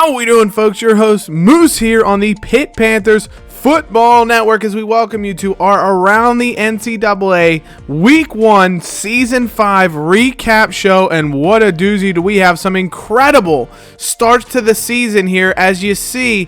How we doing, folks? Your host Moose here on the Pitt Panthers Football Network as we welcome you to our Around the NCAA Week 1 Season 5 recap show. And what a doozy do we have. Some incredible starts to the season here. As you see,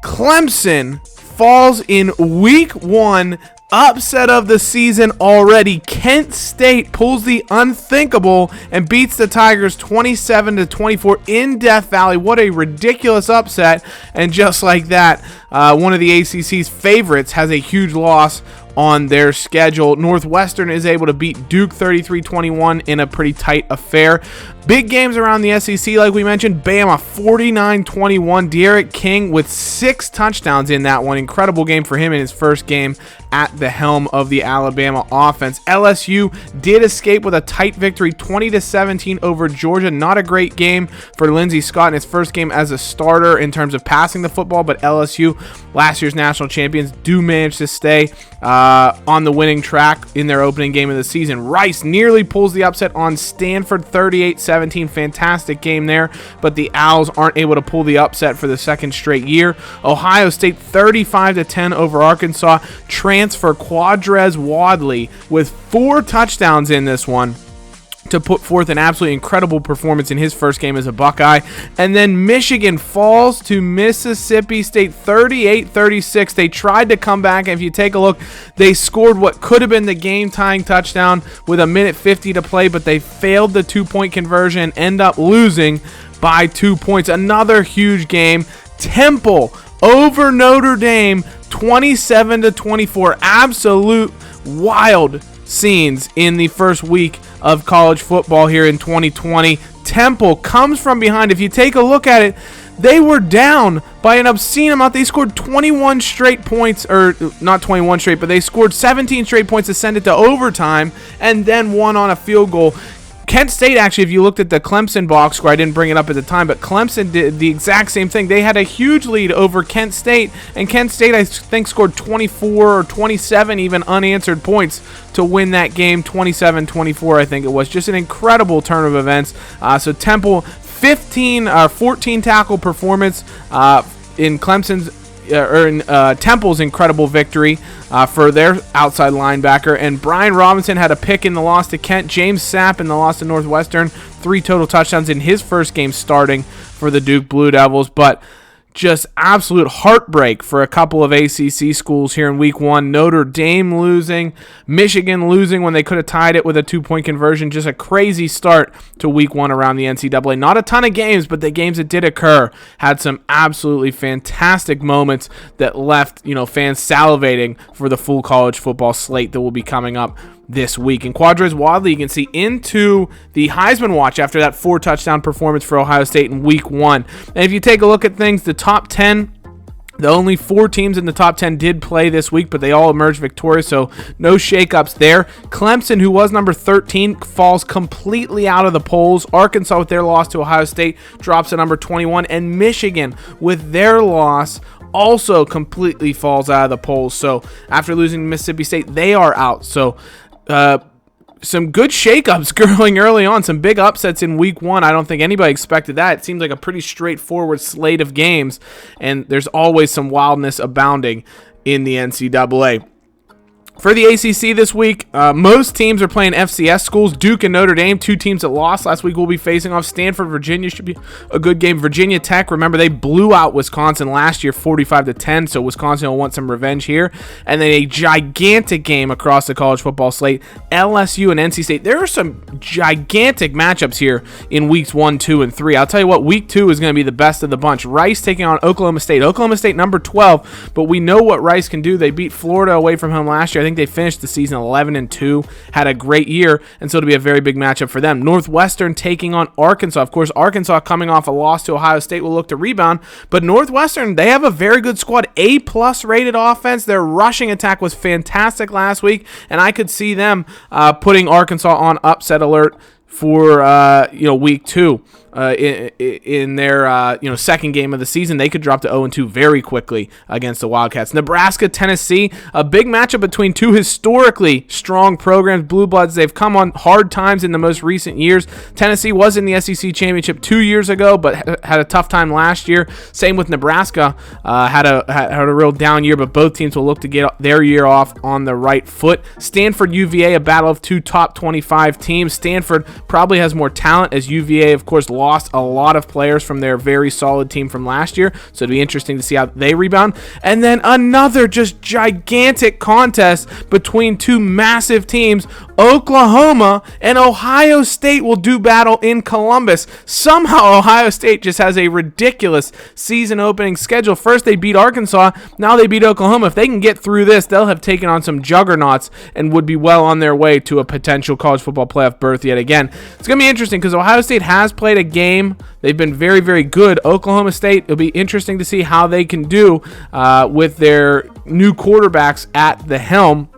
Clemson falls in Week 1. Upset of the season already. Kent State pulls the unthinkable and beats the Tigers 27-24 in Death Valley. What a ridiculous upset. And just like that, one of the ACC's favorites has a huge loss on their schedule. Northwestern is able to beat Duke 33-21 in a pretty tight affair. Big games around the SEC, like we mentioned. Bama 49-21. De'Aaron King with 6 touchdowns in that one. Incredible game for him in his first game at the helm of the Alabama offense. LSU did escape with a tight victory, 20-17 over Georgia. Not a great game for Lindsey Scott in his first game as a starter in terms of passing the football, but LSU, last year's national champions, do manage to stay on the winning track in their opening game of the season. Rice nearly pulls the upset on Stanford 38-17. Fantastic game there, but the Owls aren't able to pull the upset for the second straight year. Ohio State 35-10 over Arkansas. Transfer Quadrez Wadley with 4 touchdowns in this one to put forth an absolutely incredible performance in his first game as a Buckeye. And then Michigan falls to Mississippi State 38-36. They tried to come back, and if you take a look, they scored what could have been the game-tying touchdown with 1:50 to play, but they failed the 2-point conversion and end up losing by 2 points. Another huge game. Temple over Notre Dame 27-24. Absolute wild scenes in the first week of college football here in 2020. Temple comes from behind. If you take a look at it, they were down by an obscene amount. They scored 21 straight points, or not 21 straight, but they scored 17 straight points to send it to overtime and then won on a field goal. Kent State, actually, if you looked at the Clemson box score, I didn't bring it up at the time, but Clemson did the exact same thing. They had a huge lead over Kent State, and Kent State, I think, scored 24 or 27 even unanswered points to win that game, 27-24, I think it was. Just an incredible turn of events. So Temple, 14 tackle performance in Clemson's Temple's incredible victory for their outside linebacker. And Brian Robinson had a pick in the loss to Kent. James Sapp in the loss to Northwestern. 3 total touchdowns in his first game starting for the Duke Blue Devils. But just absolute heartbreak for a couple of ACC schools here in Week 1. Notre Dame losing, Michigan losing when they could have tied it with a 2-point conversion. Just a crazy start to Week 1 around the NCAA. Not a ton of games, but the games that did occur had some absolutely fantastic moments that left, fans salivating for the full college football slate that will be coming up this week. And Quadrez Wadley, you can see into the Heisman watch after that 4-touchdown performance for Ohio State in Week 1. And if you take a look at things, the top 10, the only 4 teams in the top 10 did play this week, but they all emerged victorious, so no shakeups there. Clemson, who was number 13, falls completely out of the polls. Arkansas, with their loss to Ohio State, drops to number 21. And Michigan, with their loss, also completely falls out of the polls. So after losing to Mississippi State, they are out. So some good shakeups going early on, some big upsets in Week 1. I don't think anybody expected that. It seems like a pretty straightforward slate of games, and there's always some wildness abounding in the NCAA. For the ACC this week, most teams are playing FCS schools. Duke and Notre Dame, 2 teams that lost last week, will be facing off. Stanford, Virginia should be a good game. Virginia Tech, remember, they blew out Wisconsin last year 45-10, so Wisconsin will want some revenge here. And then a gigantic game across the college football slate, LSU and NC State. There are some gigantic matchups here in weeks 1, 2, and 3. I'll tell you what, week 2 is going to be the best of the bunch. Rice taking on Oklahoma State. Oklahoma State number 12, but we know what Rice can do. They beat Florida away from home last year. I think they finished the season 11-2, had a great year, and so it'll be a very big matchup for them. Northwestern taking on Arkansas. Of course, Arkansas coming off a loss to Ohio State will look to rebound, but Northwestern, they have a very good squad, A+ rated offense. Their rushing attack was fantastic last week, and I could see them putting Arkansas on upset alert for week 2. in their second game of the season. They could drop to 0-2 very quickly against the Wildcats. Nebraska, Tennessee, a big matchup between two historically strong programs. Blue Bloods, they've come on hard times in the most recent years. Tennessee was in the SEC championship 2 years ago, but had a tough time last year. Same with Nebraska, had a real down year, but both teams will look to get their year off on the right foot. Stanford, UVA, a battle of two top 25 teams. Stanford probably has more talent, as UVA, of course, lost a lot of players from their very solid team from last year, so it'll be interesting to see how they rebound. And then another just gigantic contest between two massive teams. Oklahoma and Ohio State will do battle in Columbus. Somehow Ohio State just has a ridiculous season opening schedule. First they beat Arkansas, now they beat Oklahoma. If they can get through this, they'll have taken on some juggernauts and would be well on their way to a potential college football playoff berth yet again. It's going to be interesting because Ohio State has played a game. They've been very, very good. Oklahoma State, it'll be interesting to see how they can do with their new quarterbacks at the helm.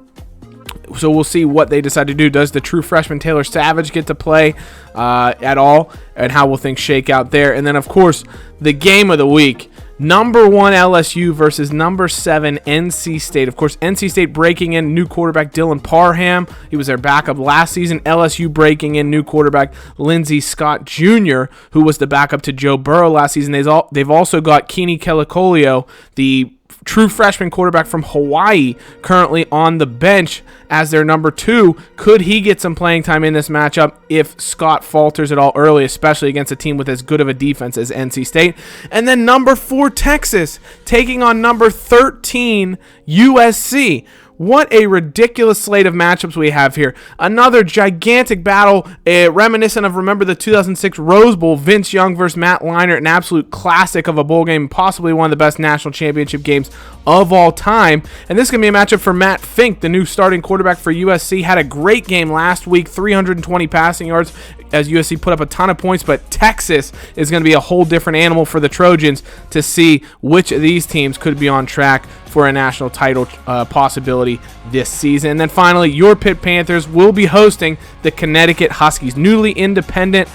So we'll see what they decide to do. Does the true freshman Taylor Savage get to play at all? And how will things shake out there? And then, of course, the game of the week. Number 1 LSU versus number 7 NC State. Of course, NC State breaking in new quarterback Dylan Parham. He was their backup last season. LSU breaking in new quarterback Lindsey Scott Jr., who was the backup to Joe Burrow last season. They've also got Keeney Kelekoleo, the true freshman quarterback from Hawaii, currently on the bench as their number 2. Could he get some playing time in this matchup if Scott falters at all early, especially against a team with as good of a defense as NC State? And then number 4, Texas, taking on number 13, USC. What a ridiculous slate of matchups we have here. Another gigantic battle, reminiscent of, remember, the 2006 Rose Bowl, Vince Young versus Matt Leinart, an absolute classic of a bowl game, possibly one of the best national championship games of all time. And this is going to be a matchup for Matt Fink, the new starting quarterback for USC. Had a great game last week, 320 passing yards as USC put up a ton of points, but Texas is going to be a whole different animal for the Trojans to see which of these teams could be on track for a national title possibility this season. And then finally, your Pitt Panthers will be hosting the Connecticut Huskies, newly independent.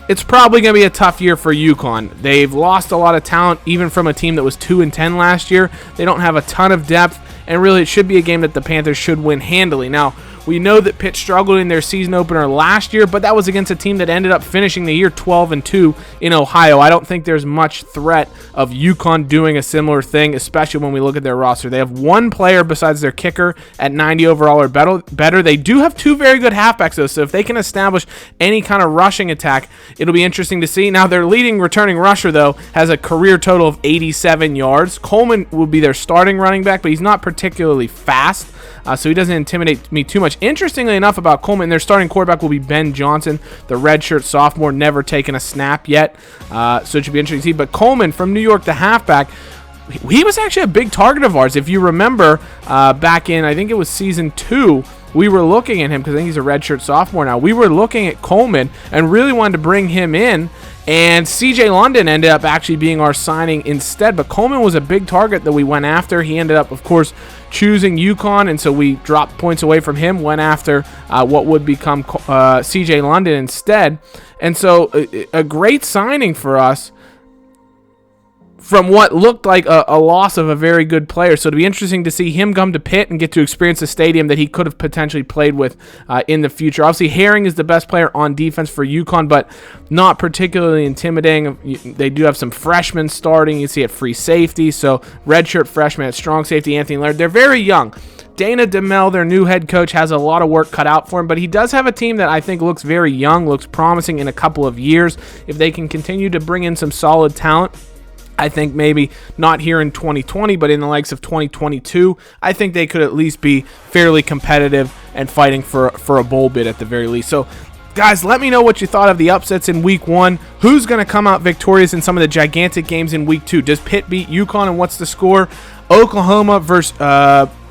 It's probably going to be a tough year for UConn. They've lost a lot of talent, even from a team that was 2-10 last year. They don't have a ton of depth, and really it should be a game that the Panthers should win handily. Now, we know that Pitt struggled in their season opener last year, but that was against a team that ended up finishing the year 12-2 in Ohio. I don't think there's much threat of UConn doing a similar thing, especially when we look at their roster. They have one player besides their kicker at 90 overall or better. They do have two very good halfbacks, though, so if they can establish any kind of rushing attack, it'll be interesting to see. Now, their leading returning rusher, though, has a career total of 87 yards. Coleman will be their starting running back, but he's not particularly fast, so he doesn't intimidate me too much. Interestingly enough about Coleman, their starting quarterback will be Ben Johnson, the redshirt sophomore, never taken a snap yet, so it should be interesting to see. But Coleman from New York, the halfback, he was actually a big target of ours. If you remember, back in, I think it was season 2, we were looking at him, because I think he's a redshirt sophomore now. We were looking at Coleman and really wanted to bring him in, and CJ London ended up actually being our signing instead. But Coleman was a big target that we went after. He ended up, of course, choosing UConn, and so we dropped points away from him, went after what would become CJ London instead. And so a great signing for us from what looked like a loss of a very good player. So it'll be interesting to see him come to Pitt and get to experience a stadium that he could have potentially played with in the future. Obviously, Herring is the best player on defense for UConn, but not particularly intimidating. They do have some freshmen starting. You see at free safety. So redshirt freshman at strong safety, Anthony Laird. They're very young. Dana DeMel, their new head coach, has a lot of work cut out for him, but he does have a team that I think looks very young, looks promising in a couple of years. If they can continue to bring in some solid talent, I think maybe not here in 2020, but in the likes of 2022, I think they could at least be fairly competitive and fighting for a bowl bid at the very least. So, guys, let me know what you thought of the upsets in Week 1. Who's going to come out victorious in some of the gigantic games in Week 2? Does Pitt beat UConn, and what's the score? Oklahoma versus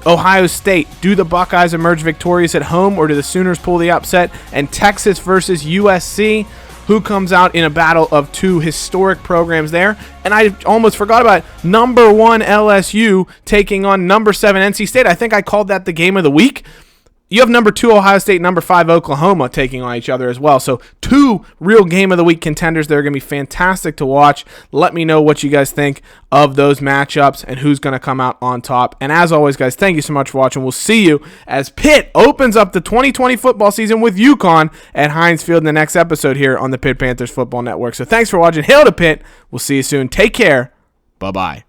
Ohio State. Do the Buckeyes emerge victorious at home, or do the Sooners pull the upset? And Texas versus USC. Who comes out in a battle of two historic programs there? And I almost forgot about number 1 LSU taking on number 7 NC State. I think I called that the game of the week. You have number 2 Ohio State, number 5 Oklahoma taking on each other as well. So 2 real game of the week contenders. They're going to be fantastic to watch. Let me know what you guys think of those matchups and who's going to come out on top. And as always, guys, thank you so much for watching. We'll see you as Pitt opens up the 2020 football season with UConn at Heinz Field in the next episode here on the Pitt Panthers Football Network. So thanks for watching. Hail to Pitt. We'll see you soon. Take care. Bye-bye.